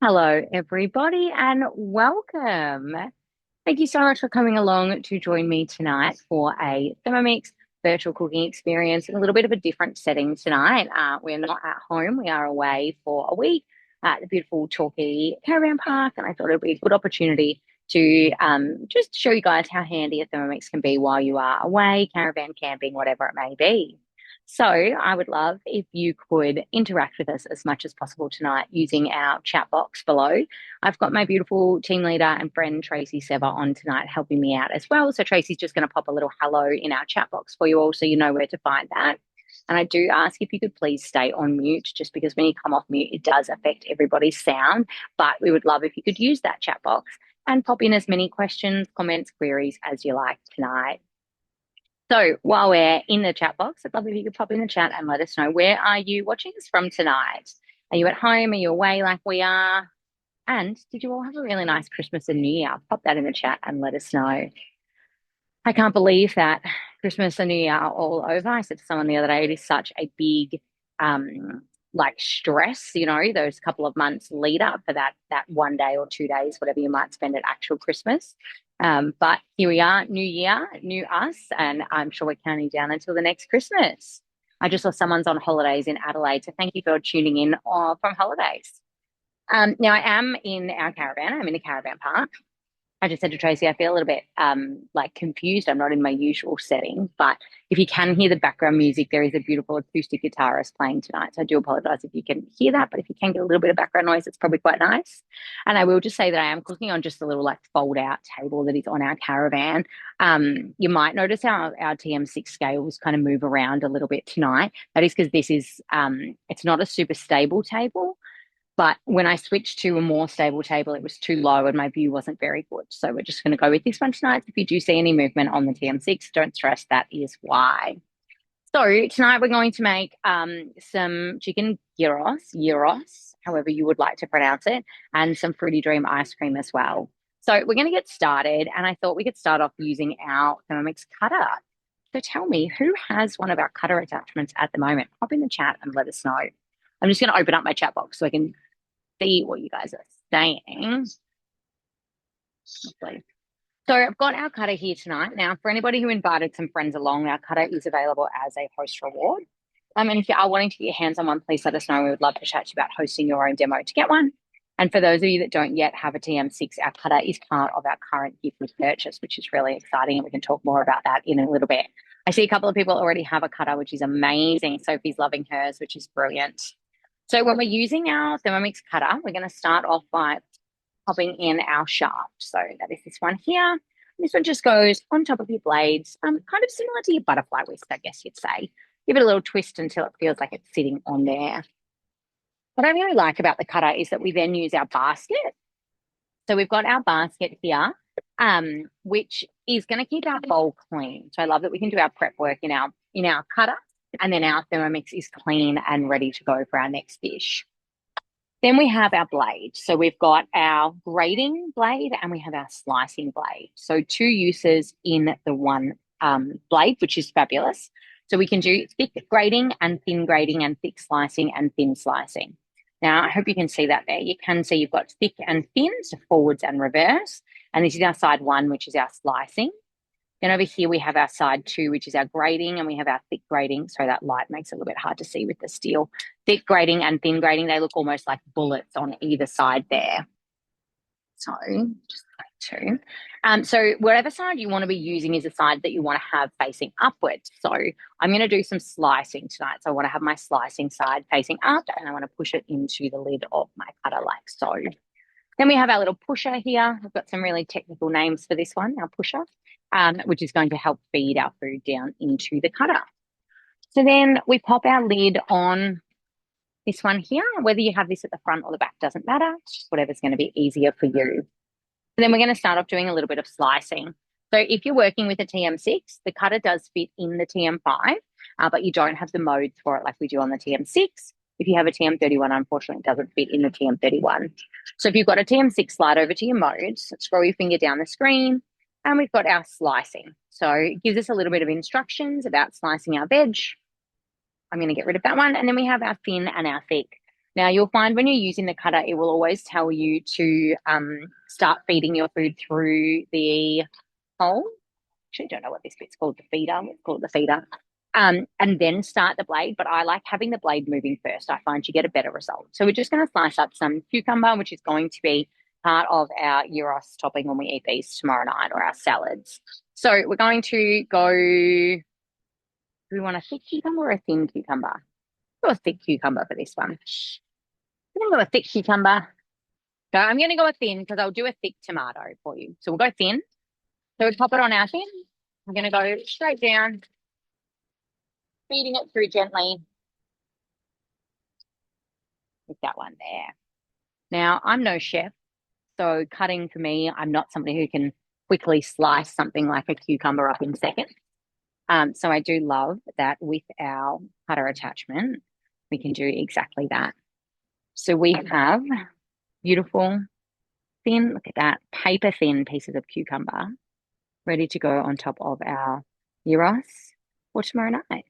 Hello, everybody, and welcome. Thank you so much for coming along to join me tonight for a Thermomix virtual cooking experience in a little bit of a different setting tonight. We're not at home, we are away for a week at the beautiful Torquay Caravan Park, and I thought it would be a good opportunity to just show you guys how handy a Thermomix can be while you are away, caravan camping, whatever it may be. So, I would love if you could interact with us as much as possible tonight using our chat box below. I've got my beautiful team leader and friend Tracy Sever on tonight helping me out as well. So Tracy's just going to pop a little hello in our chat box for you all so you know where to find that. And I do ask if you could please stay on mute just because when you come off mute, it does affect everybody's sound. But we would love if you could use that chat box and pop in as many questions, comments, queries as you like tonight. So while we're in the chat box, I'd love if you could pop in the chat and let us know, where are you watching us from tonight? Are you at home? Are you away like we are? And did you all have a really nice Christmas and New Year? Pop that in the chat and let us know. I can't believe that Christmas and New Year are all over. I said to someone the other day, it is such a big like stress, those couple of months lead up for that 1 day or 2 days, whatever you might spend at actual Christmas. But here we are, new year, new us, and I'm sure we're counting down until the next Christmas. I just saw someone's on holidays in Adelaide, so thank you for tuning in from holidays. Now I am in our caravan. I'm in a caravan park. I just said to Tracy, I feel a little bit like confused. I'm not in my usual setting, but if you can hear the background music, there is a beautiful acoustic guitarist playing tonight. So I do apologize if you can hear that, but if you can get a little bit of background noise, it's probably quite nice. And I will just say that I am cooking on just a little like fold out table that is on our caravan. You might notice our TM6 scales kind of move around a little bit tonight. That is because this is it's not a super stable table. But when I switched to a more stable table, it was too low and my view wasn't very good. So we're just going to go with this one tonight. If you do see any movement on the TM6, don't stress, that is why. So tonight we're going to make some chicken gyros, however you would like to pronounce it, and some Fruity Dream ice cream as well. So we're going to get started, and I thought we could start off using our Thermomix cutter. So tell me, who has one of our cutter attachments at the moment? Pop in the chat and let us know. I'm just going to open up my chat box so I can see what you guys are saying. Lovely. So I've got our cutter here tonight. Now, for anybody who invited some friends along, our cutter is available as a host reward. And if you are wanting to get your hands on one, please let us know. We would love to chat to you about hosting your own demo to get one. And for those of you that don't yet have a TM6, our cutter is part of our current gift with purchase, which is really exciting. And we can talk more about that in a little bit. I see a couple of people already have a cutter, which is amazing. Sophie's loving hers, which is brilliant. So when we're using our Thermomix cutter, we're going to start off by popping in our shaft. So that is this one here. This one just goes on top of your blades, kind of similar to your butterfly whisk, I guess you'd say. Give it a little twist until it feels like it's sitting on there. What I really like about the cutter is that we then use our basket. So we've got our basket here, which is going to keep our bowl clean. So I love that we can do our prep work in our cutter, and then our Thermomix is clean and ready to go for our next dish. Then we have our blade. So we've got our grating blade and we have our slicing blade. So two uses in the one blade, which is fabulous. So we can do thick grating and thin grating and thick slicing and thin slicing. Now, I hope you can see that there. You can see you've got thick and thin, so forwards and reverse. And this is our side one, which is our slicing. Then over here, we have our side two, which is our grating, and we have our thick grating. So that light makes it a little bit hard to see with the steel. Thick grating and thin grating, they look almost like bullets on either side there. So just like two. So whatever side you want to be using is a side that you want to have facing upwards. So I'm going to do some slicing tonight. So I want to have my slicing side facing up, and I want to push it into the lid of my cutter like so. Then we have our little pusher here. We've got some really technical names for this one, our pusher, which is going to help feed our food down into the cutter. So then we pop our lid on this one here. Whether you have this at the front or the back doesn't matter. It's just whatever's going to be easier for you. And then we're going to start off doing a little bit of slicing. So if you're working with a TM6, the cutter does fit in the TM5, but you don't have the modes for it like we do on the TM6. If you have a TM31, unfortunately, it doesn't fit in the TM31. So if you've got a TM6, slide over to your modes, scroll your finger down the screen, and we've got our slicing. So it gives us a little bit of instructions about slicing our veg. I'm going to get rid of that one. And then we have our thin and our thick. Now, you'll find when you're using the cutter, it will always tell you to start feeding your food through the hole. Actually, don't know what this bit's called, the feeder. Let's call it the feeder. And then start the blade. But I like having the blade moving first. I find you get a better result. So we're just going to slice up some cucumber, which is going to be part of our gyros topping when we eat these tomorrow night, or our salads. So we're going to go, do we want a thick cucumber or a thin cucumber? Go a thick cucumber for this one. I'm going to go a thick cucumber. So I'm going to go a thin because I'll do a thick tomato for you. So we'll go thin. So we pop it on our thin. I'm going to go straight down, feeding it through gently with that one there. Now, I'm no chef, so cutting for me, I'm not somebody who can quickly slice something like a cucumber up in seconds. So I do love that with our cutter attachment, we can do exactly that. So we have beautiful, thin, look at that, paper thin pieces of cucumber ready to go on top of our gyros for tomorrow night.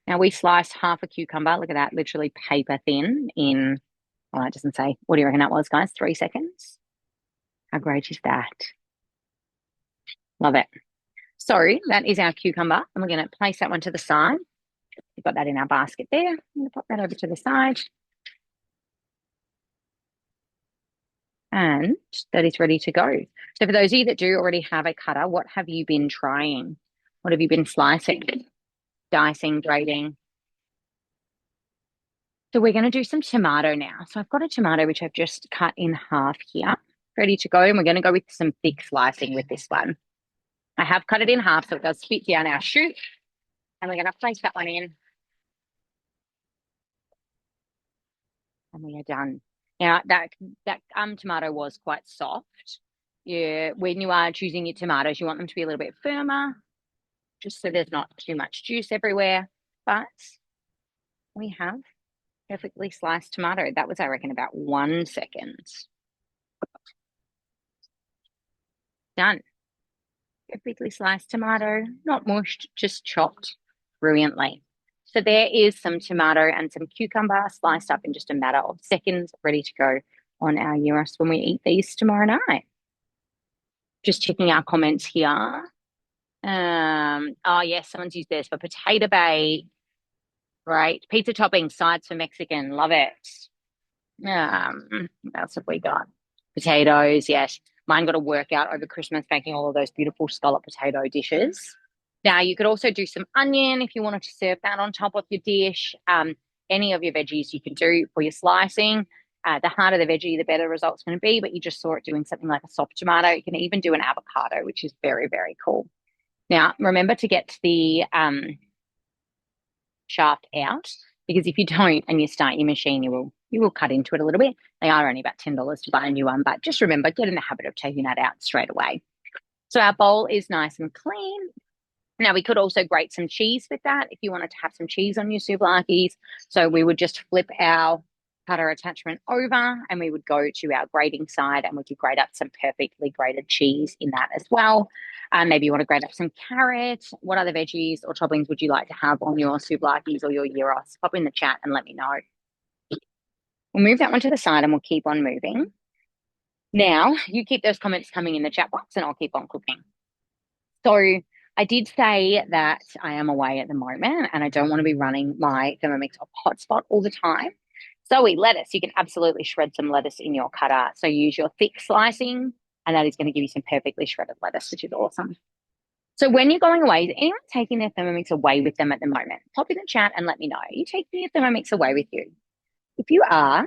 Now we sliced half a cucumber, look at that, literally paper thin in, well, it doesn't say, what do you reckon that was, guys? 3 seconds? How great is that? Love it. So that is our cucumber, and we're going to place that one to the side. We've got that in our basket there. I'm going to pop that over to the side. And that is ready to go. So for those of you that do already have a cutter, what have you been trying? What have you been slicing, dicing, grating? So we're going to do some tomato now. So I've got a tomato which I've just cut in half here, ready to go. And we're going to go with some thick slicing with this one. I have cut it in half so it does fit down our chute. And we're going to place that one in. And we are done. Now that tomato was quite soft. Yeah, when you are choosing your tomatoes, you want them to be a little bit firmer, just so there's not too much juice everywhere. But we have perfectly sliced tomato. That was, I reckon, about 1 second. Done. Perfectly sliced tomato, not mushed, just chopped brilliantly. So there is some tomato and some cucumber sliced up in just a matter of seconds, ready to go on our gyros when we eat these tomorrow night. Just checking our comments here. Oh yes, someone's used this for potato bake. Right. Pizza topping, sides for Mexican. Love it. What else have we got? Potatoes, yes. Mine got a workout over Christmas making all of those beautiful scallop potato dishes. Now, you could also do some onion if you wanted to serve that on top of your dish. Any of your veggies you can do for your slicing. The harder the veggie, the better result's going to be, but you just saw it doing something like a soft tomato. You can even do an avocado, which is very, very cool. Now, remember to get the shaft out, because if you don't and you start your machine, you will cut into it a little bit. They are only about $10 to buy a new one, but just remember, get in the habit of taking that out straight away. So our bowl is nice and clean. Now we could also grate some cheese with that if you wanted to have some cheese on your souvlaki's. So we would just flip our cutter attachment over and we would go to our grating side and we could grate up some perfectly grated cheese in that as well. Maybe you want to grate up some carrot. What other veggies or toppings would you like to have on your souvlaki's or your gyros? Pop in the chat and let me know. We'll move that one to the side and we'll keep on moving. Now, you keep those comments coming in the chat box and I'll keep on cooking. So I did say that I am away at the moment and I don't want to be running my Thermomix off hotspot all the time. Zoe, lettuce, you can absolutely shred some lettuce in your cutter. So use your thick slicing and that is going to give you some perfectly shredded lettuce, which is awesome. So when you're going away, is anyone taking their Thermomix away with them at the moment? Pop in the chat and let me know. Are you taking your Thermomix away with you? If you are,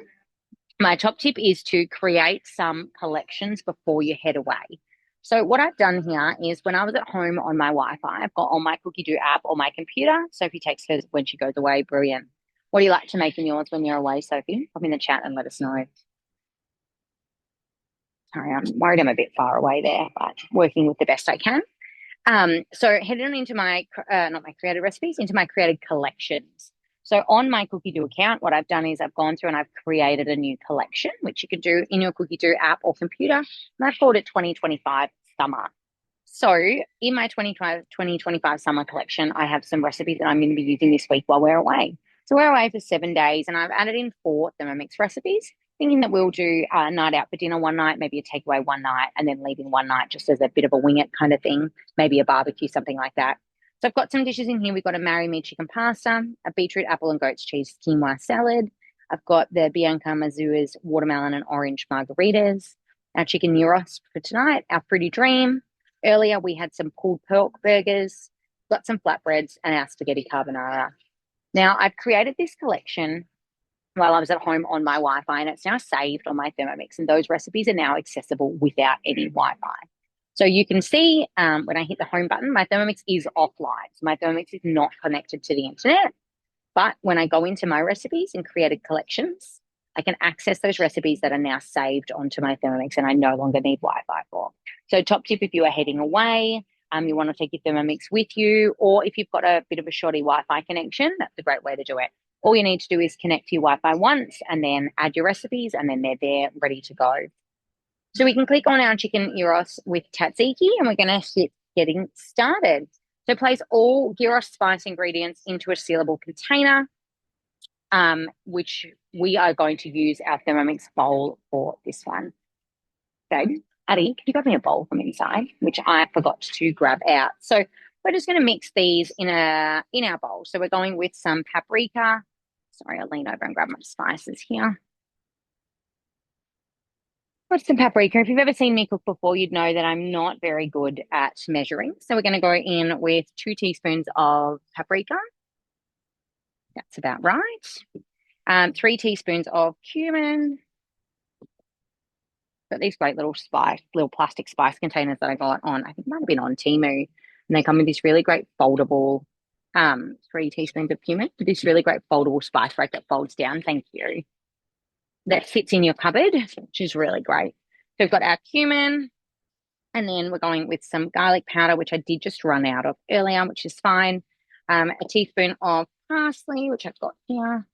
my top tip is to create some collections before you head away. So what I've done here is when I was at home on my Wi-Fi, I've got on my CookieDoo app on my computer. Sophie takes hers when she goes away. Brilliant. What do you like to make in yours when you're away, Sophie? Pop in the chat and let us know. Sorry, I'm worried I'm a bit far away there, but working with the best I can. So heading on into my, not my created recipes, into my created collections. So on my CookieDoo account, what I've done is I've gone through and I've created a new collection, which you can do in your CookieDoo app or computer. And I've called it 2025 Summer. So in my 2025 Summer collection, I have some recipes that I'm going to be using this week while we're away. So we're away for 7 days, and I've added in 4 Thermomix recipes, thinking that we'll do a night out for dinner one night, maybe a takeaway one night, and then leaving one night just as a bit of a wing it kind of thing, maybe a barbecue, something like that. So I've got some dishes in here. We've got a marry me chicken pasta, a beetroot, apple, and goat's cheese quinoa salad. I've got the Bianca Mazzua's watermelon and orange margaritas, our chicken gyros for tonight, our fruity dream. Earlier, we had some pulled pork burgers, got some flatbreads, and our spaghetti carbonara. Now, I've created this collection while I was at home on my Wi-Fi, and it's now saved on my Thermomix, and those recipes are now accessible without any Wi-Fi. So you can see when I hit the home button, my Thermomix is offline. So my Thermomix is not connected to the internet. But when I go into my recipes and created collections, I can access those recipes that are now saved onto my Thermomix and I no longer need Wi-Fi for. So top tip, if you are heading away, you want to take your Thermomix with you, or if you've got a bit of a shoddy Wi-Fi connection, that's a great way to do it. All you need to do is connect to your Wi-Fi once and then add your recipes and then they're there ready to go. So we can click on our chicken gyros with tzatziki and we're going to hit getting started. So place all gyros spice ingredients into a sealable container, which we are going to use our Thermomix bowl for this one. Okay, Addie, can you grab me a bowl from inside, which I forgot to grab out. So we're just going to mix these in our bowl. So we're going with some paprika. Sorry, I'll lean over and grab my spices here. Got some paprika. If you've ever seen me cook before, you'd know that I'm not very good at measuring. So we're going to go in with 2 teaspoons of paprika. That's about right. 3 teaspoons of cumin. Got these great little plastic spice containers that I got on, I think it might have been on Temu. And they come with this really great foldable 3 teaspoons of cumin, this really great foldable spice rack that folds down. Thank you. That fits in your cupboard, which is really great. So we've got our cumin, and then we're going with some garlic powder, which I did just run out of earlier, which is fine. A teaspoon of parsley, which I've got here.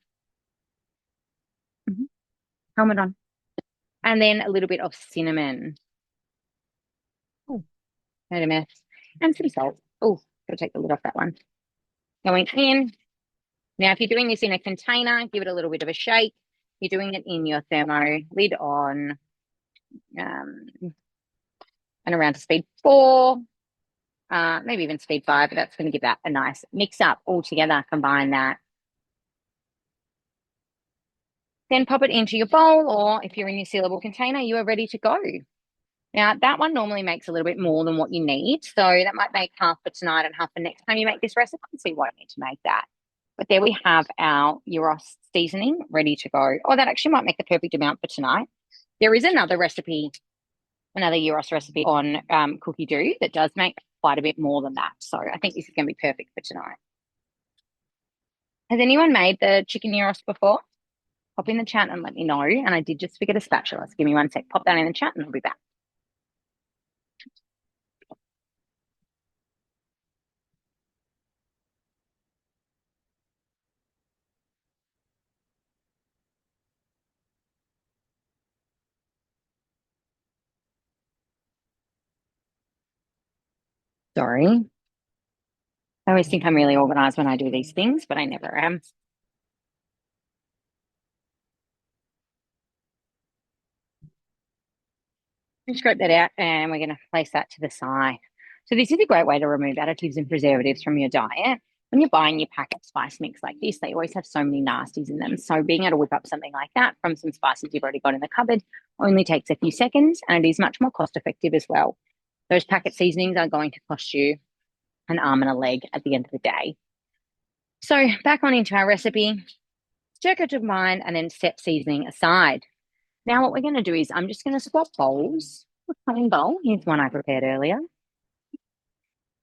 Helmet on. And then a little bit of cinnamon. Oh, made a mess. And some salt. Oh, gotta take the lid off that one. Going in. Now, if you're doing this in a container, give it a little bit of a shake. You're doing it in your thermo, lid on, and around to speed 4, maybe even speed 5, but that's going to give that a nice mix up all together, combine that. Then pop it into your bowl, or if you're in your sealable container, you are ready to go. Now, that one normally makes a little bit more than what you need, so that might make half for tonight and half for next time you make this recipe, so you won't need to make that. But there we have our gyros seasoning ready to go. Oh, that actually might make the perfect amount for tonight. There is another recipe, another gyros recipe on CookieDoo that does make quite a bit more than that. So I think this is going to be perfect for tonight. Has anyone made the chicken gyros before? Pop in the chat and let me know. And I did just forget a spatula. So give me 1 sec. Pop that in the chat and I'll be back. Sorry. I always think I'm really organized when I do these things, but I never am. Scrape that out and we're going to place that to the side. So this is a great way to remove additives and preservatives from your diet. When you're buying your packet spice mix like this, they always have so many nasties in them. So being able to whip up something like that from some spices you've already got in the cupboard only takes a few seconds and it is much more cost effective as well. Those packet seasonings are going to cost you an arm and a leg at the end of the day. So back on into our recipe, stir to combine and then set seasoning aside. Now what we're going to do is I'm just going to swap bowls. A plain bowl. Here's one I prepared earlier.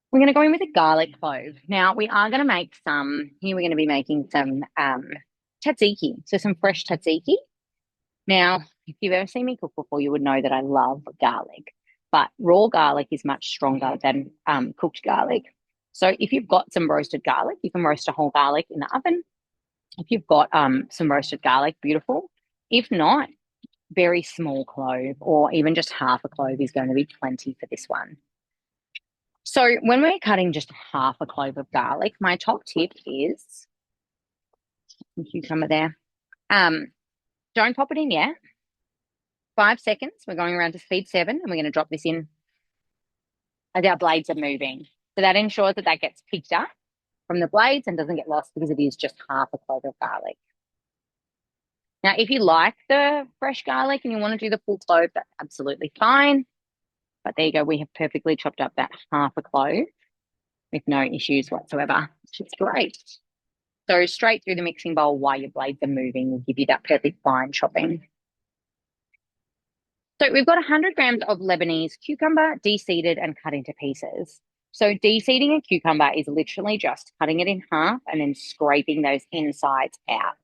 We're going to go in with a garlic clove. Now we are going to make some, here we're going to be making some tzatziki, so some fresh tzatziki. Now, if you've ever seen me cook before, you would know that I love garlic, but raw garlic is much stronger than cooked garlic. So if you've got some roasted garlic, you can roast a whole garlic in the oven. If you've got some roasted garlic, beautiful. If not, very small clove or even just half a clove is going to be plenty for this one. So when we're cutting just half a clove of garlic, my top tip is Some cucumber there. Don't pop it in yet. 5 seconds. We're going around to speed 7, and we're going to drop this in as our blades are moving. So that ensures that that gets picked up from the blades and doesn't get lost because it is just half a clove of garlic. Now, if you like the fresh garlic and you want to do the full clove, that's absolutely fine. But there you go. We have perfectly chopped up that half a clove with no issues whatsoever, which is great. So straight through the mixing bowl while your blades are moving will give you that perfect fine chopping. So we've got 100 grams of Lebanese cucumber, de-seeded and cut into pieces. So de-seeding a cucumber is literally just cutting it in half and then scraping those insides out.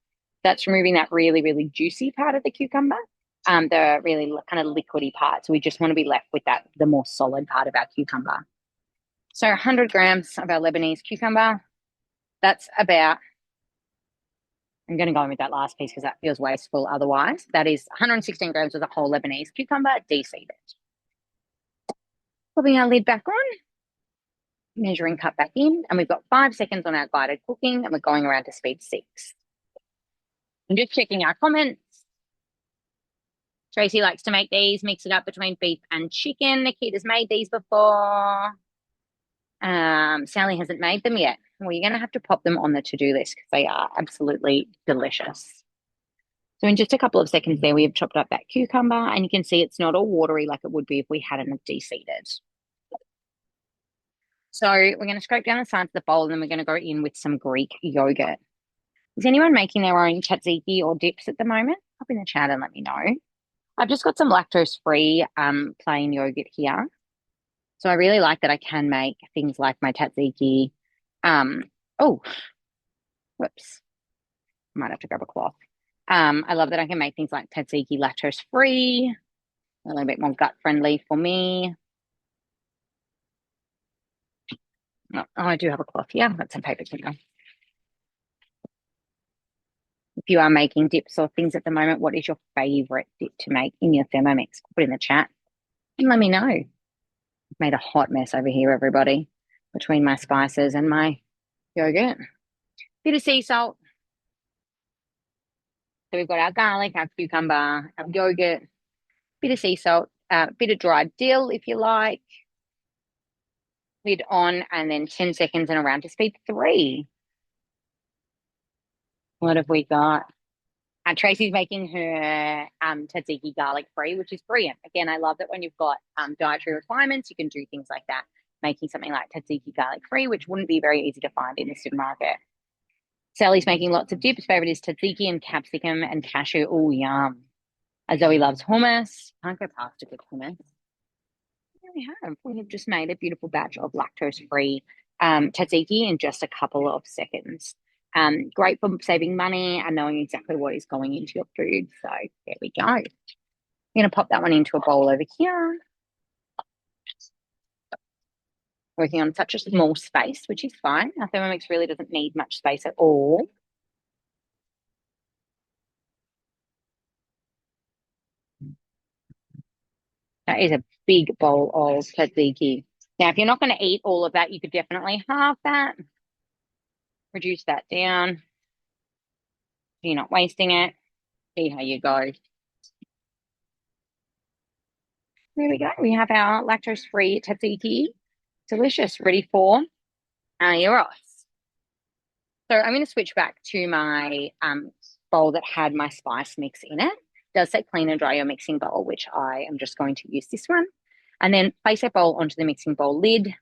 That's removing that really, really juicy part of the cucumber, the really kind of liquidy part. So we just want to be left with that, the more solid part of our cucumber. So 100 grams of our Lebanese cucumber, that's about, I'm going to go in with that last piece because that feels wasteful otherwise. That is 116 grams of the whole Lebanese cucumber, de-seeded. Popping our lid back on, measuring cut back in, and we've got 5 seconds on our guided cooking, and we're going around to speed 6. I'm just checking our comments. Tracy likes to make these, mix it up between beef and chicken. Nikita's made these before. Sally hasn't made them yet. Well, you're going to have to pop them on the to-do list because they are absolutely delicious. So in just a couple of seconds there, we have chopped up that cucumber, and you can see it's not all watery like it would be if we hadn't de-seeded. So we're going to scrape down the sides of the bowl, and then we're going to go in with some Greek yogurt. Is anyone making their own tzatziki or dips at the moment? Pop in the chat and let me know. I've just got some lactose-free plain yogurt here. So I really like that I can make things like my tzatziki. Oh, whoops. I might have to grab a cloth. I love that I can make things like tzatziki lactose-free, a little bit more gut-friendly for me. Oh, I do have a cloth here. I've got some paper towel. If you are making dips or things at the moment, what is your favorite dip to make in your Thermomix? Put it in the chat and let me know. I've made a hot mess over here, everybody, between my spices and my yogurt. Bit of sea salt. So we've got our garlic, our cucumber, our yogurt, bit of sea salt, bit of dried dill if you like. Lid on, and then 10 seconds and around to speed 3. What have we got? Tracy's making her tzatziki garlic free, which is brilliant. Again, I love that when you've got dietary requirements, you can do things like that, making something like tzatziki garlic free, which wouldn't be very easy to find in the supermarket. Sally's making lots of dips. Favorite is tzatziki and capsicum and cashew. Oh, yum. Zoe loves hummus. Can't go past a good hummus. There we have. We have just made a beautiful batch of lactose-free tzatziki in just a couple of seconds. Great for saving money and knowing exactly what is going into your food. So there we go. I'm going to pop that one into a bowl over here. Working on such a small space, which is fine. Our Thermomix really doesn't need much space at all. That is a big bowl of tzatziki. Now, if you're not going to eat all of that, you could definitely halve that. Reduce that down. So you're not wasting it. See how you go. There we go. We have our lactose-free tzatziki. Delicious, ready for gyros. So I'm going to switch back to my bowl that had my spice mix in it. It does say clean and dry your mixing bowl, which I am just going to use this one. And then place that bowl onto the mixing bowl lid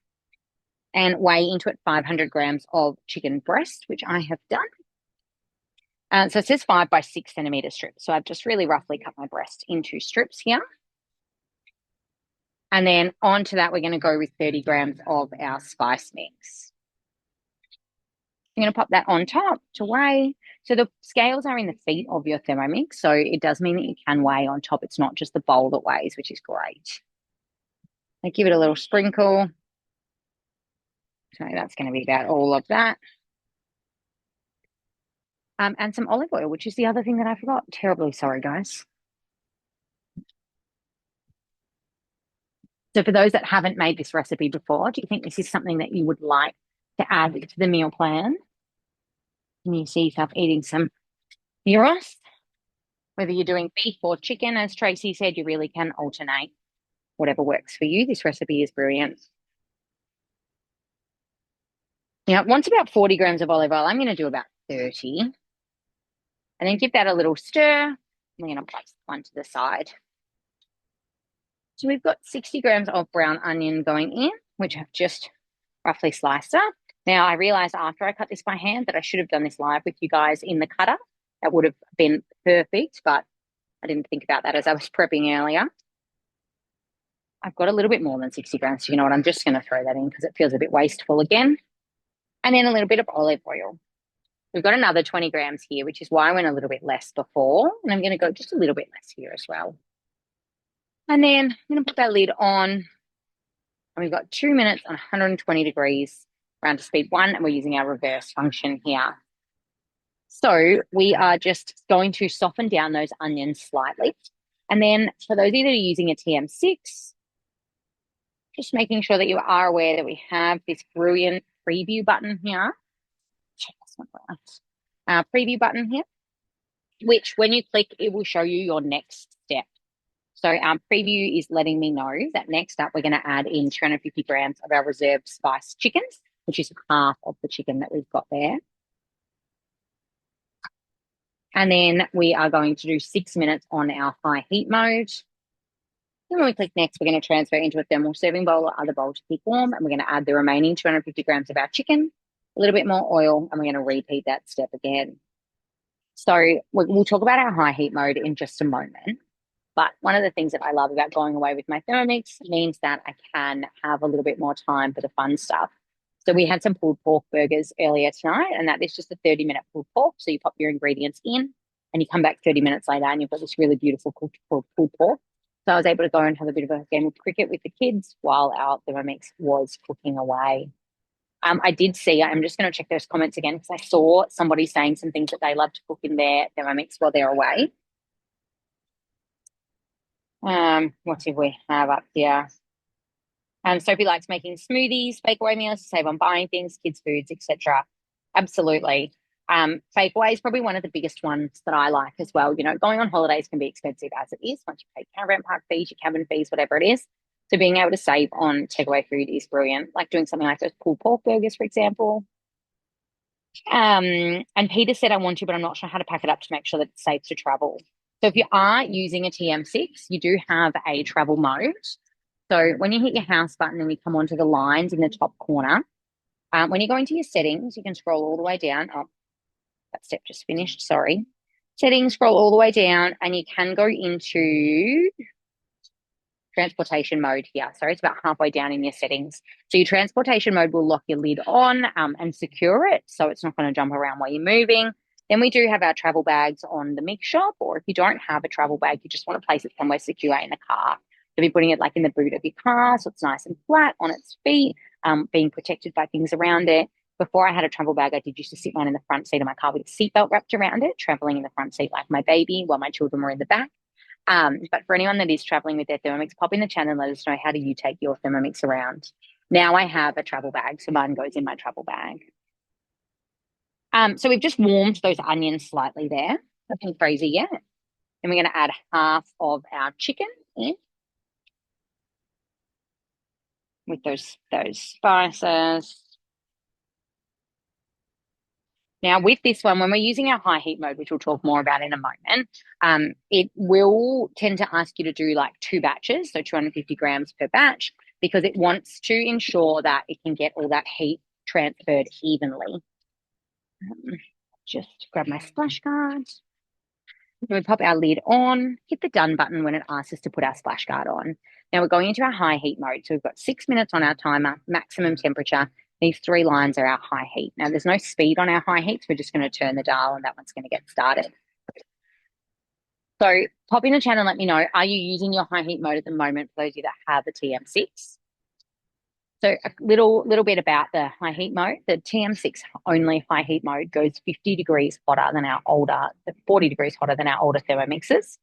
and weigh into it 500 grams of chicken breast, which I have done. So it says 5 by 6 centimeter strips. So I've just really roughly cut my breast into strips here. And then onto that, we're going to go with 30 grams of our spice mix. I'm going to pop that on top to weigh. So the scales are in the feet of your Thermomix. So it does mean that you can weigh on top. It's not just the bowl that weighs, which is great. I give it a little sprinkle. So that's going to be about all of that. And some olive oil, which is the other thing that I forgot. Terribly sorry, guys. So for those that haven't made this recipe before, do you think this is something that you would like to add to the meal plan? Can you see yourself eating some gyros. Whether you're doing beef or chicken, as Tracy said, you really can alternate whatever works for you. This recipe is brilliant. Now, it wants about 40 grams of olive oil. I'm going to do about 30. And then give that a little stir. We're going to place one to the side. So we've got 60 grams of brown onion going in, which I've just roughly sliced up. Now, I realized after I cut this by hand that I should have done this live with you guys in the cutter. That would have been perfect, but I didn't think about that as I was prepping earlier. I've got a little bit more than 60 grams. So you know what? I'm just going to throw that in because it feels a bit wasteful again. And then a little bit of olive oil. We've got another 20 grams here, which is why I went a little bit less before. And I'm going to go just a little bit less here as well. And then I'm going to put that lid on. And we've got 2 minutes on 120 degrees, around to speed 1, and we're using our reverse function here. So we are just going to soften down those onions slightly. And then for those of you that are using a TM6, just making sure that you are aware that we have this brilliant preview button here. Check this one out. Preview button here, which when you click, it will show you your next step. So our preview is letting me know that next up, we're going to add in 250 grams of our reserved spiced chickens, which is half of the chicken that we've got there. And then we are going to do 6 minutes on our high heat mode. Then when we click next, we're going to transfer into a thermal serving bowl or other bowl to keep warm. And we're going to add the remaining 250 grams of our chicken, a little bit more oil, and we're going to repeat that step again. So we'll talk about our high heat mode in just a moment. But one of the things that I love about going away with my Thermomix means that I can have a little bit more time for the fun stuff. So we had some pulled pork burgers earlier tonight, and that is just a 30-minute pulled pork. So you pop your ingredients in, and you come back 30 minutes later, and you've got this really beautiful cooked pulled pork. So I was able to go and have a bit of a game of cricket with the kids while our Thermomix was cooking away. I did see, I'm just going to check those comments again because I saw somebody saying some things that they love to cook in their Thermomix while they're away. What did we have up here? Sophie likes making smoothies, fake away meals to save on buying things, kids' foods, etc. Absolutely. Fake away is probably one of the biggest ones that I like as well. You know, going on holidays can be expensive as it is once you pay caravan park fees, your cabin fees, whatever it is. So being able to save on takeaway food is brilliant. Like doing something like those pulled pork burgers, for example. And Peter said, I want to, but I'm not sure how to pack it up to make sure that it's safe to travel. So if you are using a TM6, you do have a travel mode. So when you hit your house button and you come onto the lines in the top corner, when you go into your settings, you can scroll all the way down. Oh, that step just finished, sorry. Settings, scroll all the way down, and you can go into transportation mode here. Sorry, it's about halfway down in your settings. So your transportation mode will lock your lid on and secure it, so it's not going to jump around while you're moving. Then we do have our travel bags on the mix shop, or if you don't have a travel bag, you just want to place it somewhere secure in the car. So be putting it like in the boot of your car, so it's nice and flat on its feet, being protected by things around it. Before I had a travel bag, I did used to sit one in the front seat of my car with a seatbelt wrapped around it, traveling in the front seat like my baby while my children were in the back. But for anyone that is traveling with their Thermomix, pop in the chat and let us know how do you take your Thermomix around. Now I have a travel bag, so mine goes in my travel bag. So we've just warmed those onions slightly there. Nothing crazy yet. And we're going to add half of our chicken in with those spices. Now with this one, when we're using our high heat mode, which we'll talk more about in a moment, it will tend to ask you to do like 2 batches, so 250 grams per batch, because it wants to ensure that it can get all that heat transferred evenly. Just grab my splash guard. We pop our lid on, hit the done button when it asks us to put our splash guard on. Now we're going into our high heat mode. So we've got 6 minutes on our timer, maximum temperature. These 3 lines are our high heat. Now there's no speed on our high heat, so we're just going to turn the dial and that one's going to get started. So pop in the chat and let me know, are you using your high heat mode at the moment for those of you that have a TM6? So a little bit about the high heat mode. The TM6 only high heat mode goes 50 degrees hotter than our older, 40 degrees hotter than our older Thermomixes.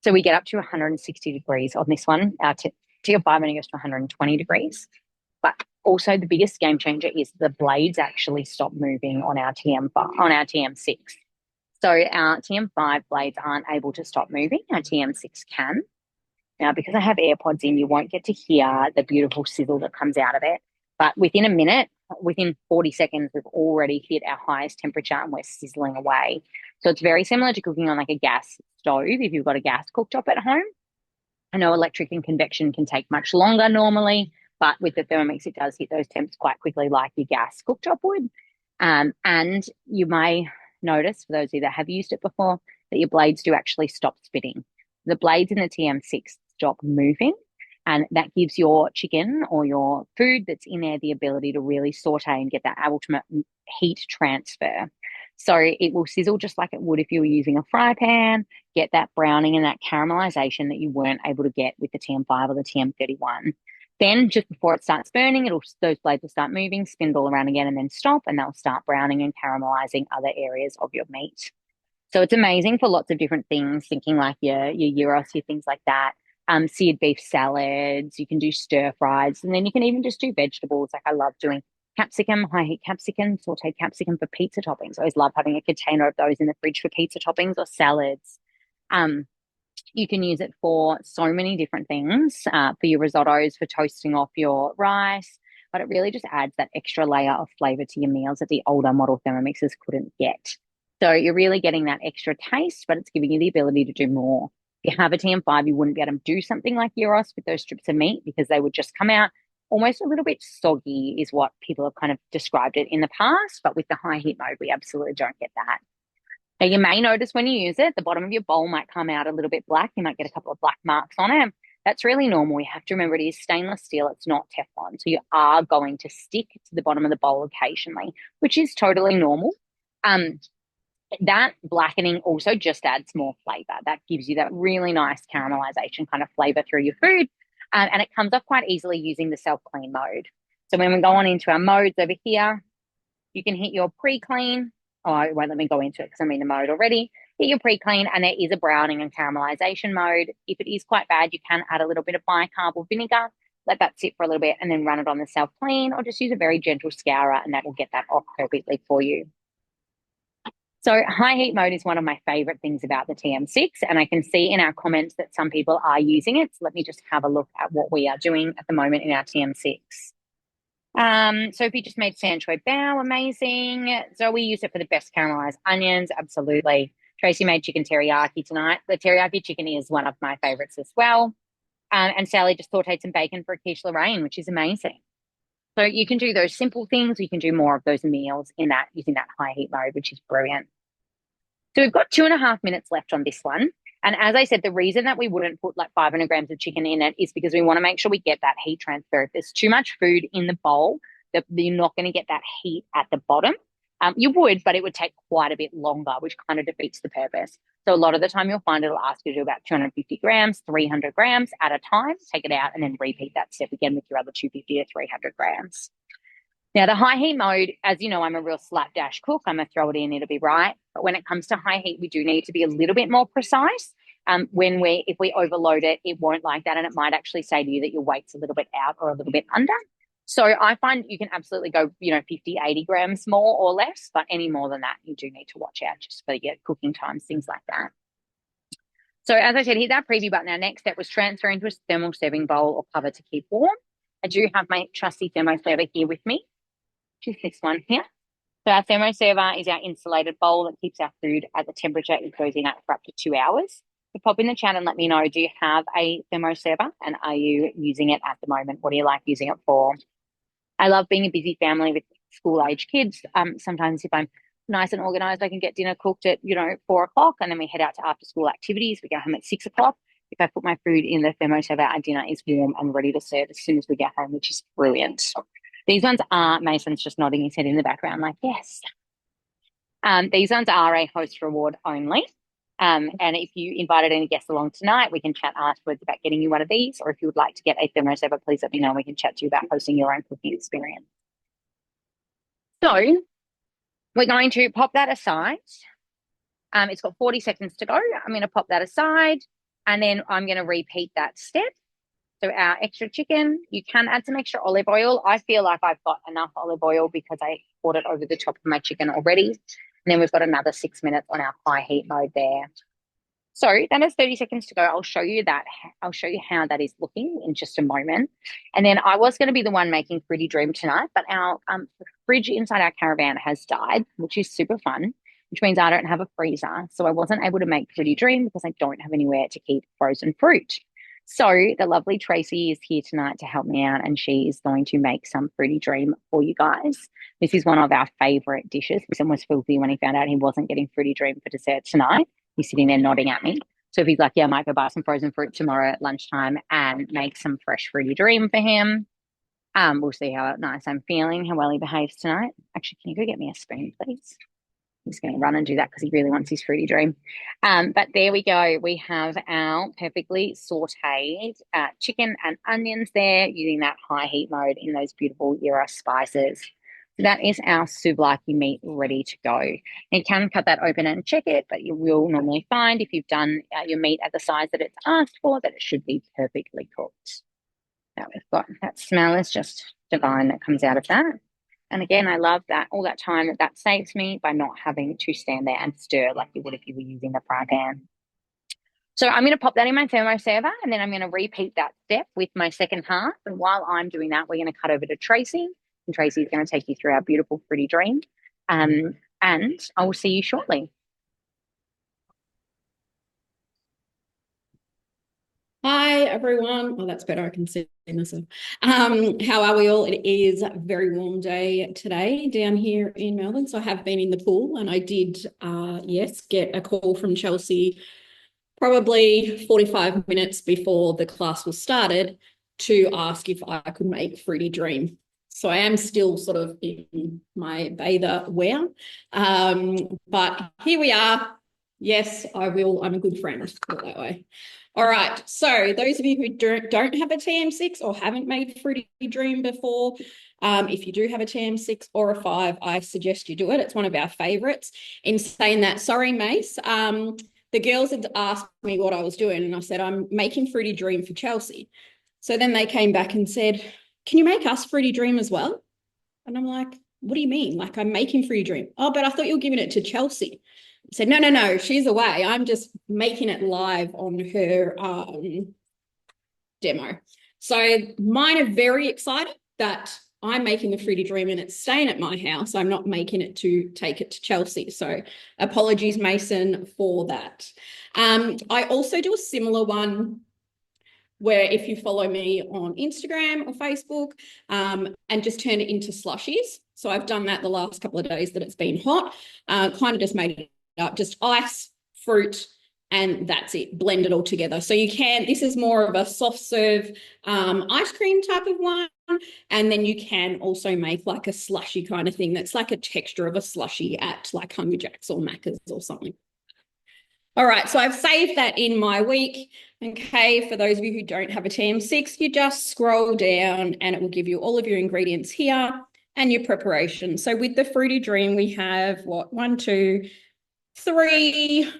So we get up to 160 degrees on this one. Our TM5 only goes to 120 degrees. But also the biggest game changer is the blades actually stop moving on our TM6. So our TM5 blades aren't able to stop moving. Our TM6 can. Now, because I have AirPods in, you won't get to hear the beautiful sizzle that comes out of it. But within a minute, within 40 seconds, we've already hit our highest temperature and we're sizzling away. So it's very similar to cooking on like a gas stove if you've got a gas cooktop at home. I know electric and convection can take much longer normally, but with the Thermomix, it does hit those temps quite quickly, like your gas cooktop would. And you may notice, for those of you that have used it before, that your blades do actually stop spinning. The blades in the TM6 stop moving, and that gives your chicken or your food that's in there the ability to really saute and get that ultimate heat transfer. So it will sizzle just like it would if you were using a fry pan, get that browning and that caramelization that you weren't able to get with the TM5 or the TM31. Then just before it starts burning, those blades will start moving, spin all around again, and then stop, and they'll start browning and caramelizing other areas of your meat. So it's amazing for lots of different things, thinking like your gyros, your things like that. Seared beef salads, you can do stir fries, and then you can even just do vegetables. Like I love doing capsicum, high heat capsicum, sauteed capsicum for pizza toppings. I always love having a container of those in the fridge for pizza toppings or salads. You can use it for so many different things, for your risottos, for toasting off your rice, but it really just adds that extra layer of flavor to your meals that the older model Thermomixes couldn't get. So you're really getting that extra taste, but it's giving you the ability to do more. If you have a TM5, you wouldn't be able to do something like gyros with those strips of meat because they would just come out almost a little bit soggy, is what people have kind of described it in the past. But with the high heat mode, we absolutely don't get that. Now, you may notice when you use it, the bottom of your bowl might come out a little bit black. You might get a couple of black marks on it. That's really normal. You have to remember it is stainless steel. It's not Teflon. So you are going to stick to the bottom of the bowl occasionally, which is totally normal. That blackening also just adds more flavor. That gives you that really nice caramelization kind of flavor through your food. And it comes off quite easily using the self-clean mode. So when we go on into our modes over here, you can hit your pre-clean. Oh, it won't let me go into it because I'm in the mode already. Hit your pre-clean, and there is a browning and caramelization mode. If it is quite bad, you can add a little bit of bicarb or vinegar, let that sit for a little bit, and then run it on the self-clean, or just use a very gentle scourer, and that will get that off perfectly for you. So high heat mode is one of my favorite things about the TM6, and I can see in our comments that some people are using it. So let me just have a look at what we are doing at the moment in our TM6. Sophie just made Sanchoy bao, amazing. Zoe used it for the best caramelized onions, absolutely. Tracy made chicken teriyaki tonight. The teriyaki chicken is one of my favorites as well. And Sally just sauteed some bacon for a quiche Lorraine, which is amazing. So you can do those simple things. You can do more of those meals in that using that high heat mode, which is brilliant. So we've got 2.5 minutes left on this one. And as I said, the reason that we wouldn't put like 500 grams of chicken in it is because we want to make sure we get that heat transfer. If there's too much food in the bowl, that you're not going to get that heat at the bottom. You would, but it would take quite a bit longer, which kind of defeats the purpose. So a lot of the time you'll find it'll ask you to do about 250 grams, 300 grams at a time, take it out, and then repeat that step again with your other 250 to 300 grams. Now, the high heat mode, as you know, I'm a real slapdash cook. I'm going to throw it in, it'll be right. But when it comes to high heat, we do need to be a little bit more precise. If we overload it, it won't like that. And it might actually say to you that your weight's a little bit out or a little bit under. So I find you can absolutely go, 50, 80 grams more or less, but any more than that, you do need to watch out just for your cooking times, things like that. So as I said, hit that preview button. Our next step was transfer into a thermal serving bowl or cover to keep warm. I do have my trusty thermo server here with me, which is this one here. So our thermo server is our insulated bowl that keeps our food at the temperature it goes in at for up to 2 hours. So pop in the chat and let me know, do you have a thermo server and are you using it at the moment? What do you like using it for? I love being a busy family with school-age kids. Sometimes if I'm nice and organized, I can get dinner cooked at, 4 o'clock, and then we head out to after-school activities. We go home at 6 o'clock. If I put my food in the thermo server, our dinner is warm and ready to serve as soon as we get home, which is brilliant. These ones are, Mason's just nodding his head in the background like, yes. These ones are a host reward only. And if you invited any guests along tonight, we can chat afterwards about getting you one of these. Or if you would like to get a thermo server, please let me know. We can chat to you about hosting your own cooking experience. So we're going to pop that aside. It's got 40 seconds to go. I'm going to pop that aside, and then I'm going to repeat that step. So our extra chicken, you can add some extra olive oil. I feel like I've got enough olive oil because I poured it over the top of my chicken already. And then we've got another 6 minutes on our high heat mode there. So that is 30 seconds to go. I'll show you that. I'll show you how that is looking in just a moment. And then I was going to be the one making Fruity Dream tonight, but our fridge inside our caravan has died, which is super fun, which means I don't have a freezer. So I wasn't able to make Fruity Dream because I don't have anywhere to keep frozen fruit. So the lovely Tracy is here tonight to help me out, and she is going to make some Fruity Dream for you guys. This is one of our favorite dishes. Someone was filthy when he found out he wasn't getting Fruity Dream for dessert tonight. He's sitting there nodding at me. So if he's like, yeah, I might go buy some frozen fruit tomorrow at lunchtime and make some fresh Fruity Dream for him. We'll see how nice I'm feeling, how well he behaves tonight. Actually, can you go get me a spoon, please? He's going to run and do that because he really wants his Fruity Dream. But there we go. We have our perfectly sauteed chicken and onions there using that high heat mode in those beautiful Euro spices. So that is our souvlaki meat ready to go. You can cut that open and check it, but you will normally find if you've done your meat at the size that it's asked for that it should be perfectly cooked. Now we've got that smell is just divine that comes out of that. And again, I love that all that time that saves me by not having to stand there and stir like you would if you were using the fry pan. So I'm going to pop that in my thermo saver, and then I'm going to repeat that step with my second half. And while I'm doing that, we're going to cut over to Tracy, and Tracy is going to take you through our beautiful Fruity Dream. And I will see you shortly. Hi everyone. Oh, that's better. I can see myself. How are we all? It is a very warm day today down here in Melbourne. So I have been in the pool, and I did, yes, get a call from Chelsea probably 45 minutes before the class was started to ask if I could make Fruity Dream. So I am still sort of in my bather wear. But here we are. Yes, I will. I'm a good friend, put it that way. All right. So those of you who don't have a TM6 or haven't made Fruity Dream before, if you do have a TM6 or a 5, I suggest you do it. It's one of our favourites. In saying that, sorry, Mace. The girls had asked me what I was doing, and I said, I'm making Fruity Dream for Chelsea. So then they came back and said, can you make us Fruity Dream as well? And I'm like, what do you mean? Like, I'm making Fruity Dream. Oh, but I thought you were giving it to Chelsea. I said, no, she's away. I'm just making it live on her demo. So mine are very excited that I'm making the Fruity Dream and it's staying at my house. I'm not making it to take it to Chelsea. So apologies, Mason, for that. I also do a similar one where if you follow me on Instagram or Facebook and just turn it into slushies. So I've done that the last couple of days that it's been hot, kind of just made it up, just ice, fruit, and that's it, blend it all together. So you can, this is more of a soft serve ice cream type of one. And then you can also make like a slushy kind of thing that's like a texture of a slushy at like Hungry Jack's or Macca's or something. All right, so I've saved that in my week. Okay, for those of you who don't have a TM6, you just scroll down and it will give you all of your ingredients here and your preparation. So with the Fruity Dream, we have what, 1, 2, 3,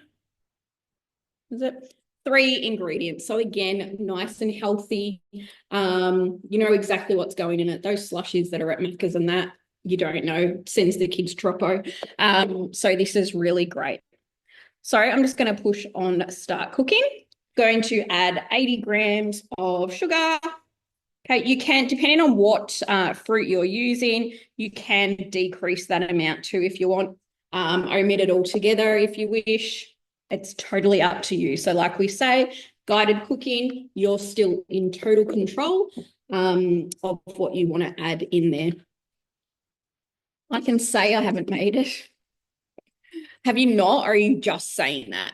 is it? 3 ingredients. So again, nice and healthy. You know exactly what's going in it. Those slushies that are at Macca's and that, you don't know, sends the kids troppo. So this is really great. Sorry, I'm just going to push on start cooking. Going to add 80 grams of sugar. Okay, you can, depending on what fruit you're using, you can decrease that amount too if you want. Omit it all together if you wish. It's totally up to you. So like we say, guided cooking, you're still in total control of what you want to add in there. I can say I haven't made it. Have you not, or are you just saying that?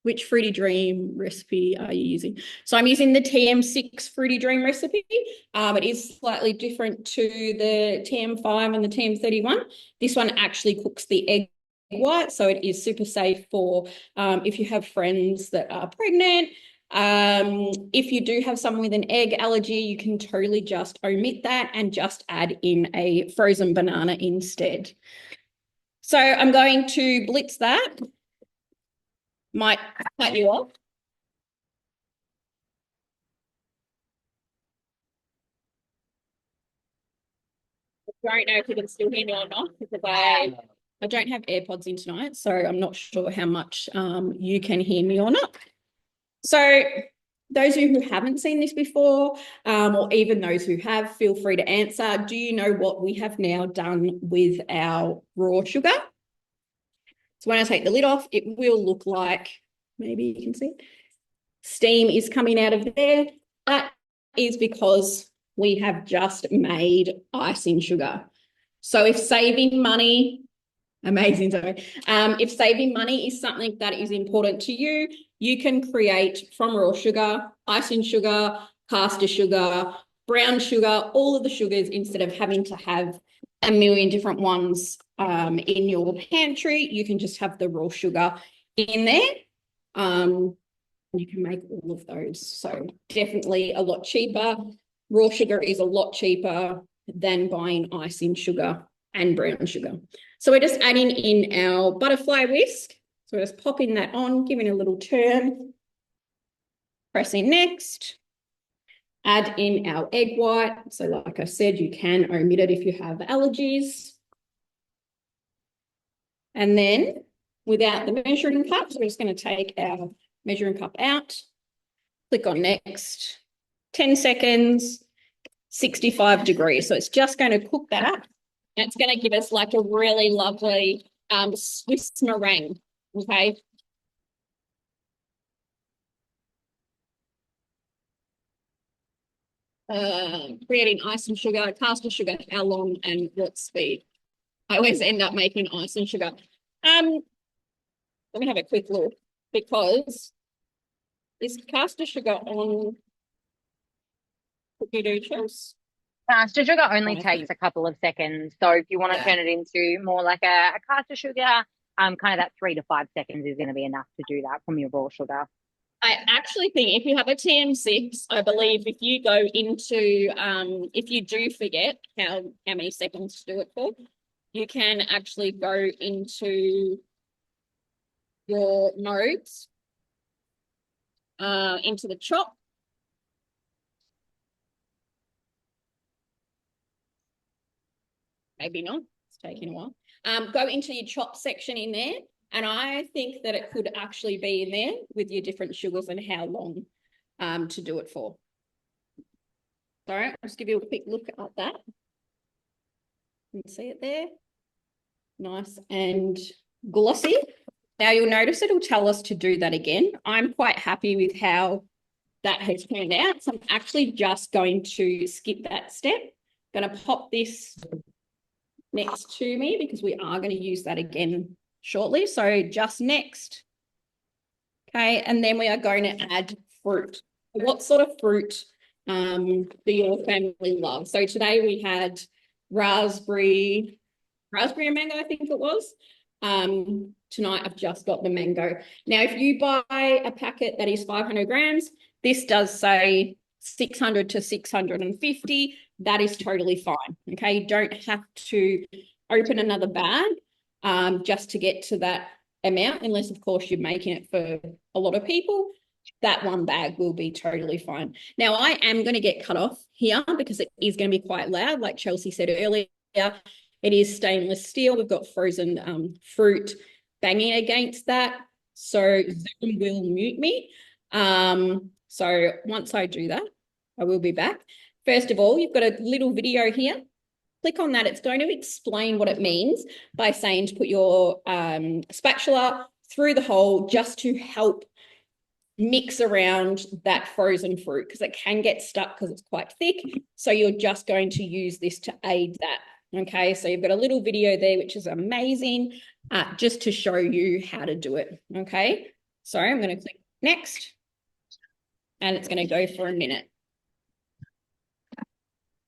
Which Fruity Dream recipe are you using? So I'm using the TM6 Fruity Dream recipe. It is slightly different to the TM5 and the TM31. This one actually cooks the egg white, so it is super safe for if you have friends that are pregnant. If you do have someone with an egg allergy, you can totally just omit that and just add in a frozen banana instead. So I'm going to blitz that. Might cut you off. I don't know if you can still hear me or not because I don't have AirPods in tonight, so I'm not sure how much you can hear me or not. So those of you who haven't seen this before, or even those who have, feel free to answer. Do you know what we have now done with our raw sugar? So when I take the lid off, it will look like, maybe you can see it, steam is coming out of there. That is because we have just made icing sugar. So if saving money, amazing, sorry. If saving money is something that is important to you, you can create from raw sugar, icing sugar, caster sugar, brown sugar, all of the sugars instead of having to have a million different ones in your pantry. You can just have the raw sugar in there. You can make all of those. So definitely a lot cheaper. Raw sugar is a lot cheaper than buying icing sugar and brown sugar. So we're just adding in our butterfly whisk. So we're just popping that on, giving a little turn, pressing next. Add in our egg white. So like I said, you can omit it if you have allergies. And then without the measuring cup, so we're just going to take our measuring cup out, click on next, 10 seconds, 65 degrees. So it's just going to cook that up. And it's going to give us like a really lovely Swiss meringue, okay? Creating ice and sugar, caster sugar, how long and what speed. I always end up making ice and sugar. Let me have a quick look because is caster sugar on CookieDoo chips? Caster sugar only takes a couple of seconds. So if you want to turn it into more like a caster sugar, kind of that 3 to 5 seconds is going to be enough to do that from your raw sugar. I actually think if you have a TM6, I believe if you go into, if you do forget how many seconds to do it for, you can actually go into your modes, into the chop. Maybe not, it's taking a while. Go into your chop section in there. And I think that it could actually be in there with your different sugars and how long to do it for. All right, I'll just give you a quick look at that. You can see it there. Nice and glossy. Now you'll notice it'll tell us to do that again. I'm quite happy with how that has turned out. So I'm actually just going to skip that step. I'm going to pop this next to me because we are going to use that again shortly. So just next. Okay, and then we are going to add fruit. What sort of fruit do your family love? So today we had raspberry and mango, I think it was. Tonight I've just got the mango. Now, if you buy a packet that is 500 grams, this does say 600 to 650. That is totally fine. Okay, you don't have to open another bag just to get to that amount, unless of course you're making it for a lot of people. That one bag will be totally fine. Now I am going to get cut off here because it is going to be quite loud, like Chelsea said earlier. It is stainless steel. We've got frozen fruit banging against that, so Zoom will mute me. So once I do that, I will be back. First of all, you've got a little video here. Click on that. It's going to explain what it means by saying to put your spatula through the hole just to help mix around that frozen fruit because it can get stuck because it's quite thick. So you're just going to use this to aid that. Okay, so you've got a little video there, which is amazing, just to show you how to do it. Okay, so I'm going to click next and it's going to go for a minute.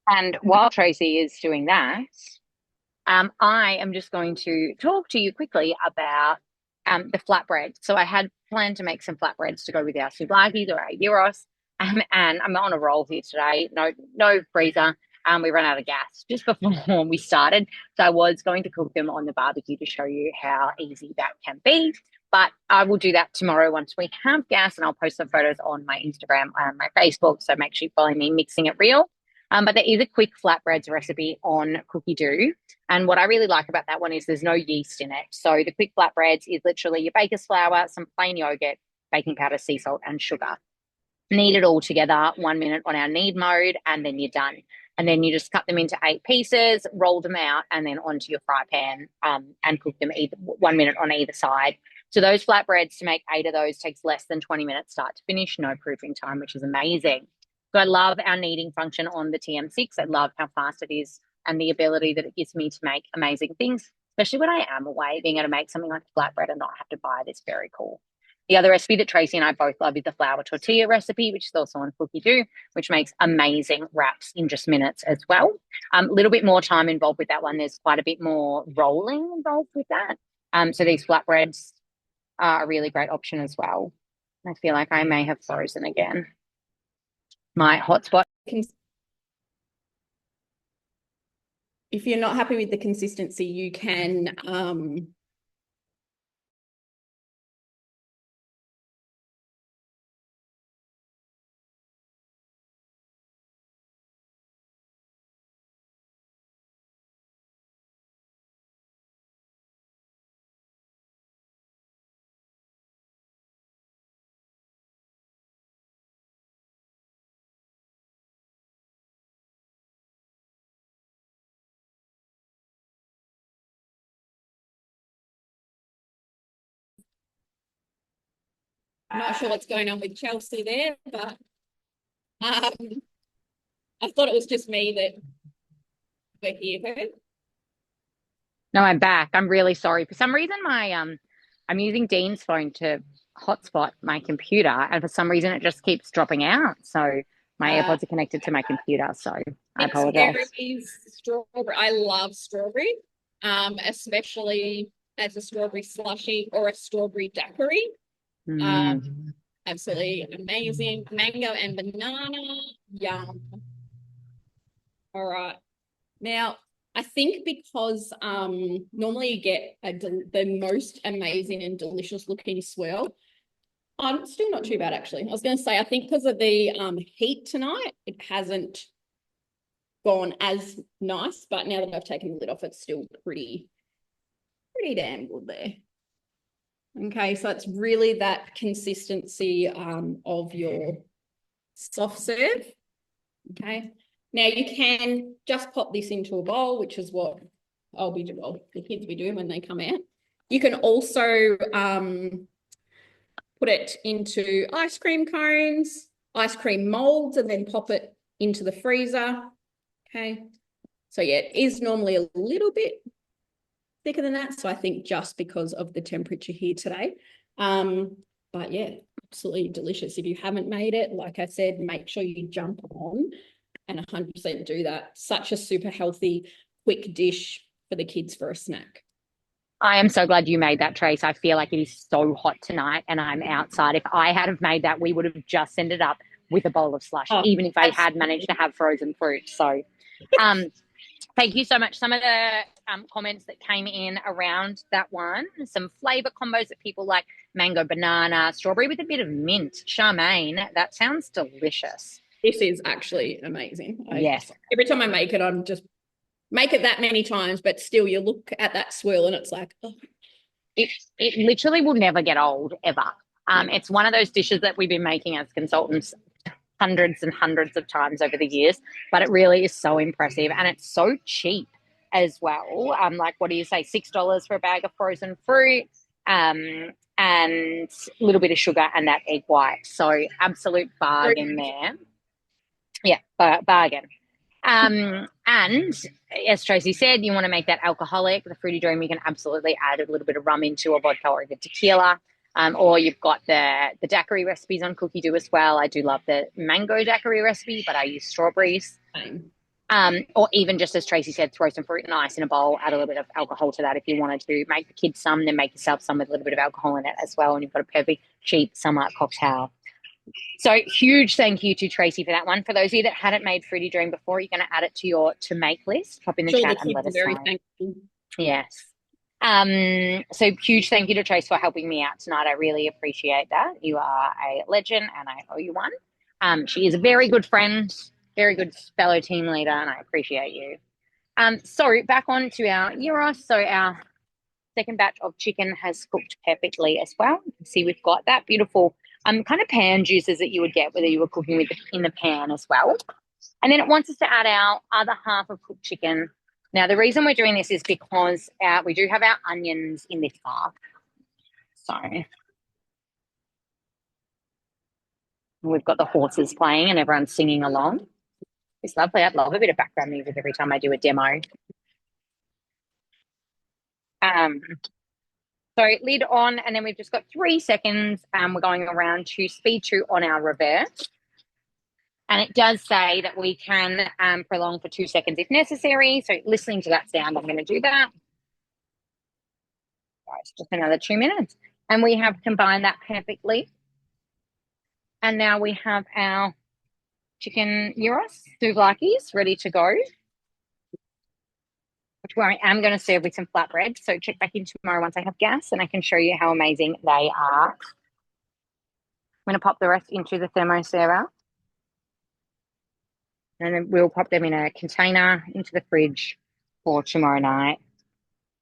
And while Tracy is doing that, I am just going to talk to you quickly about the flatbread. So I had planned to make some flatbreads to go with our souvlaki's or our gyros, and I'm on a roll here today. No freezer. We ran out of gas just before we started, so I was going to cook them on the barbecue to show you how easy that can be. But I will do that tomorrow once we have gas, and I'll post some photos on my Instagram and my Facebook. So make sure you follow me, Mixing It Real. But there is a quick flatbreads recipe on CookieDoo. And what I really like about that one is there's no yeast in it. So the quick flatbreads is literally your baker's flour, some plain yogurt, baking powder, sea salt, and sugar. Knead it all together 1 minute on our knead mode, and then you're done. And then you just cut them into 8 pieces, roll them out, and then onto your fry pan, and cook them 1 minute on either side. So those flatbreads, to make 8 of those, takes less than 20 minutes start to finish, no proofing time, which is amazing. So I love our kneading function on the TM6. I love how fast it is and the ability that it gives me to make amazing things, especially when I am away. Being able to make something like flatbread and not have to buy it is very cool. The other recipe that Tracy and I both love is the flour tortilla recipe, which is also on CookieDoo, which makes amazing wraps in just minutes as well. A little bit more time involved with that one. There's quite a bit more rolling involved with that. So these flatbreads are a really great option as well. I feel like I may have frozen again. My hotspot. If you're not happy with the consistency, you can I'm not sure what's going on with Chelsea there, but I thought it was just me that we're here. No, I'm back. I'm really sorry. For some reason, I'm using Dean's phone to hotspot my computer, and for some reason, it just keeps dropping out. So my AirPods are connected to my computer. So I apologize. Strawberry. I love strawberry, especially as a strawberry slushy or a strawberry daiquiri. Absolutely amazing. Mango and banana. Yum. All right. Now, I think because normally you get the most amazing and delicious looking swirl. I'm still not too bad, actually. I was going to say, I think because of the heat tonight, it hasn't gone as nice, but now that I've taken the lid off, it's still pretty damn good there. Okay, so it's really that consistency of your soft serve. Okay, now you can just pop this into a bowl, which is what the kids will be doing when they come out. You can also put it into ice cream cones, ice cream molds, and then pop it into the freezer. Okay, so yeah, it is normally a little bit thicker than that. So I think just because of the temperature here today. But yeah, absolutely delicious. If you haven't made it, like I said, make sure you jump on and 100% do that. Such a super healthy, quick dish for the kids for a snack. I am so glad you made that, Trace. I feel like it is so hot tonight and I'm outside. If I had have made that, we would have just ended up with a bowl of slush, even if I had managed to have frozen fruit. So thank you so much. Some of the comments that came in around that one, some flavor combos that people like: mango, banana, strawberry with a bit of mint, Charmaine. That sounds delicious. This is actually amazing. Yes. Every time I make it, I'm just make it that many times, but still you look at that swirl and it's like, oh. It literally will never get old, ever. It's one of those dishes that we've been making as consultants hundreds and hundreds of times over the years, but it really is so impressive and it's so cheap as well. Like, what do you say, $6 for a bag of frozen fruit, and a little bit of sugar and that egg white. So absolute bargain there. Yeah, bargain. And as Tracy said, you want to make that alcoholic. The fruity dream, you can absolutely add a little bit of rum into, a vodka or even tequila. Or you've got the daiquiri recipes on CookieDoo as well. I do love the mango daiquiri recipe, but I use strawberries. Or even just as Tracy said, throw some fruit and ice in a bowl, add a little bit of alcohol to that if you wanted to. Make the kids some, then make yourself some with a little bit of alcohol in it as well, and you've got a perfect cheap summer cocktail. So huge thank you to Tracy for that one. For those of you that hadn't made Fruity Dream before, you're going to add it to your to make list. Pop in the chat and let us know. Thankful. Yes. So huge thank you to Trace for helping me out tonight. I really appreciate that. You are a legend and I owe you one. She is a very good friend, very good fellow team leader, and I appreciate you. So back on to our gyros. So our second batch of chicken has cooked perfectly as well. You can see we've got that beautiful kind of pan juices that you would get whether you were cooking with in the pan as well. And then it wants us to add our other half of cooked chicken. Now, the reason we're doing this is because we do have our onions in this half. So we've got the horses playing and everyone's singing along. It's lovely. I'd love a bit of background music every time I do a demo. Um, so lid on, and then we've just got 3 seconds. We're going around to speed 2 on our reverse. And it does say that we can prolong for 2 seconds if necessary. So listening to that sound, I'm going to do that. Right, just another 2 minutes. And we have combined that perfectly. And now we have our chicken gyros, souvlakis, ready to go. Which I am going to serve with some flatbread. So check back in tomorrow once I have gas and I can show you how amazing they are. I'm going to pop the rest into the thermo server. And then we'll pop them in a container into the fridge for tomorrow night.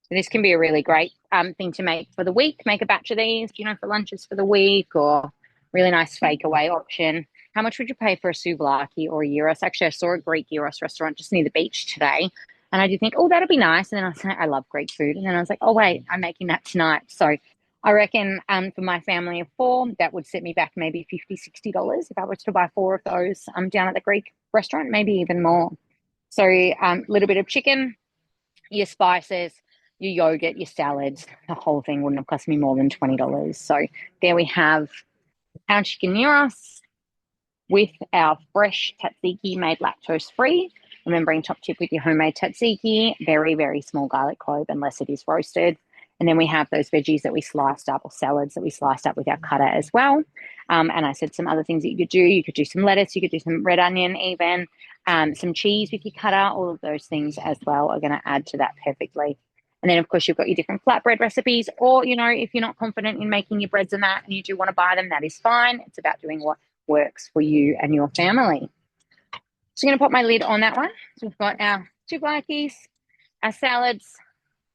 So this can be a really great thing to make for the week. Make a batch of these, for lunches for the week, or really nice fake away option. How much would you pay for a souvlaki or a gyros? Actually, I saw a Greek gyros restaurant just near the beach today. And I did think, oh, that'd be nice. And then I was like, I love Greek food. And then I was like, oh, wait, I'm making that tonight. So I reckon for my family of 4, that would set me back maybe $50, $60 if I was to buy 4 of those down at the Greek restaurant, maybe even more. So a little bit of chicken, your spices, your yogurt, your salads. The whole thing wouldn't have cost me more than $20. So there we have our chicken gyros with our fresh tzatziki made lactose free. Remembering top tip with your homemade tzatziki, very, very small garlic clove unless it is roasted. And then we have those veggies that we sliced up, or salads that we sliced up with our cutter as well. And I said some other things that you could do. You could do some lettuce, you could do some red onion even, some cheese with your cutter. All of those things as well are going to add to that perfectly. And then, of course, you've got your different flatbread recipes. Or, if you're not confident in making your breads and that and you do want to buy them, that is fine. It's about doing what works for you and your family. So I'm going to put my lid on that one. So we've got our souvlakis, our salads,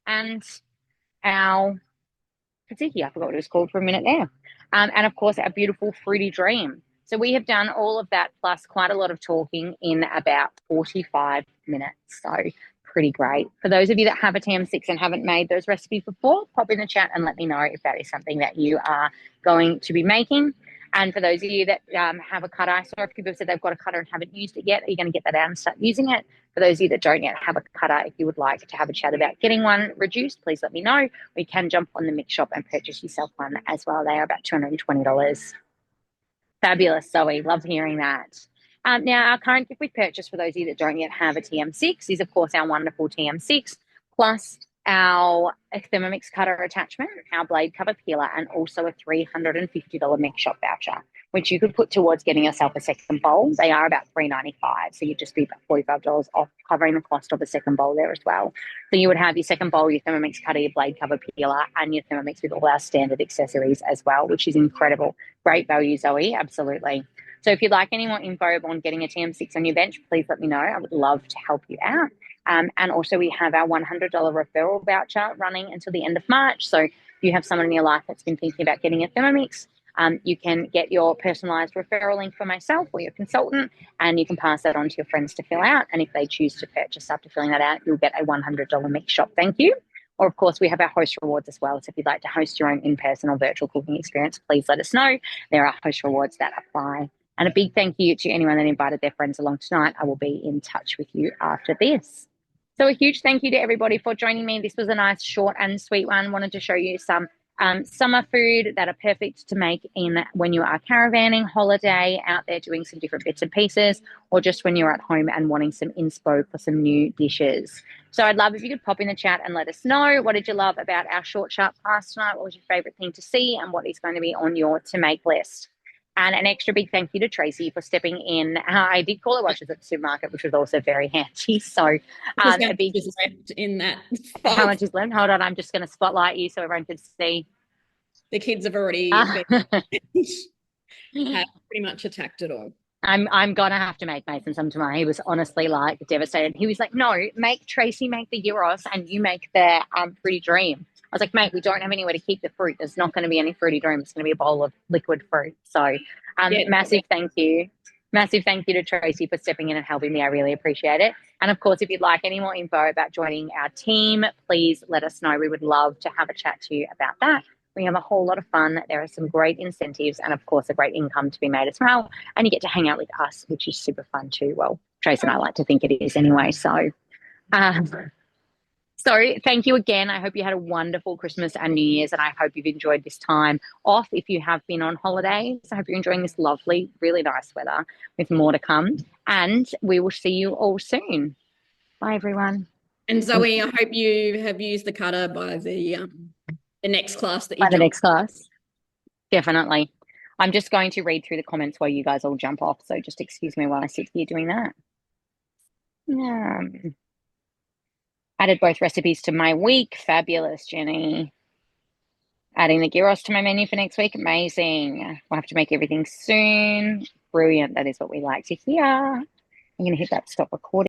and our tzatziki. I forgot what it was called for a minute there. And of course, our beautiful fruity dream. So we have done all of that plus quite a lot of talking in about 45 minutes. So pretty great. For those of you that have a TM6 and haven't made those recipes before, pop in the chat and let me know if that is something that you are going to be making. And for those of you that have a cutter, I saw a few people said they've got a cutter and haven't used it yet. Are you going to get that out and start using it? For those of you that don't yet have a cutter, if you would like to have a chat about getting one reduced, please let me know. We can jump on the Mix Shop and purchase yourself one as well. They are about $220. Fabulous, Zoe. Love hearing that. Now, our current gift with purchase for those of you that don't yet have a TM6 is, of course, our wonderful TM6 plus our Thermomix cutter attachment, our blade cover peeler, and also a $350 Mix Shop voucher, which you could put towards getting yourself a second bowl. They are about $3.95, so you'd just be about $45 off, covering the cost of a second bowl there as well. So you would have your second bowl, your Thermomix cutter, your blade cover peeler, and your Thermomix with all our standard accessories as well, which is incredible. Great value, Zoe, absolutely. So if you'd like any more info on getting a TM6 on your bench, please let me know. I would love to help you out. And also we have our $100 referral voucher running until the end of March. So if you have someone in your life that's been thinking about getting a Thermomix, you can get your personalized referral link for myself or your consultant, and you can pass that on to your friends to fill out. And if they choose to purchase after filling that out, you'll get a $100 Mix Shop thank you. Or, of course, we have our host rewards as well. So if you'd like to host your own in-person or virtual cooking experience, please let us know. There are host rewards that apply. And a big thank you to anyone that invited their friends along tonight. I will be in touch with you after this. So a huge thank you to everybody for joining me. This was a nice, short and sweet one. Wanted to show you some summer food that are perfect to make in when you are caravanning, holiday, out there doing some different bits and pieces, or just when you're at home and wanting some inspo for some new dishes. So I'd love if you could pop in the chat and let us know, what did you love about our short, sharp class tonight? What was your favorite thing to see, and what is going to be on your to make list? And an extra big thank you to Tracy for stepping in. I did call her while she was at the supermarket, which was also very handy. So a big in that. How much is left? Hold on, I'm just going to spotlight you so everyone can see. The kids have already have pretty much attacked it all. I'm gonna have to make Mason some tomorrow. He was honestly like devastated. He was like, "No, make Tracy make the gyros and you make the fruity dream." I was like, "Mate, we don't have anywhere to keep the fruit. There's not going to be any fruity dream. It's going to be a bowl of liquid fruit." So, Yeah. massive thank you to Tracy for stepping in and helping me. I really appreciate it. And of course, if you'd like any more info about joining our team, please let us know. We would love to have a chat to you about that. We have a whole lot of fun. There are some great incentives and, of course, a great income to be made as well. And you get to hang out with us, which is super fun too. Well, Trace and I like to think it is anyway. Um, so thank you again. I hope you had a wonderful Christmas and New Year's, and I hope you've enjoyed this time off. If you have been on holidays, I hope you're enjoying this lovely, really nice weather with more to come. And we will see you all soon. Bye, everyone. And Zoe, I hope you have used the cutter by the next class that you By the jump. next class. Definitely. I'm just going to read through the comments while you guys all jump off. So just excuse me while I sit here doing that. Added both recipes to my week. Fabulous, Jenny. Adding the gyros to my menu for next week. Amazing. We'll have to make everything soon. Brilliant. That is what we like to hear. I'm going to hit that stop recording.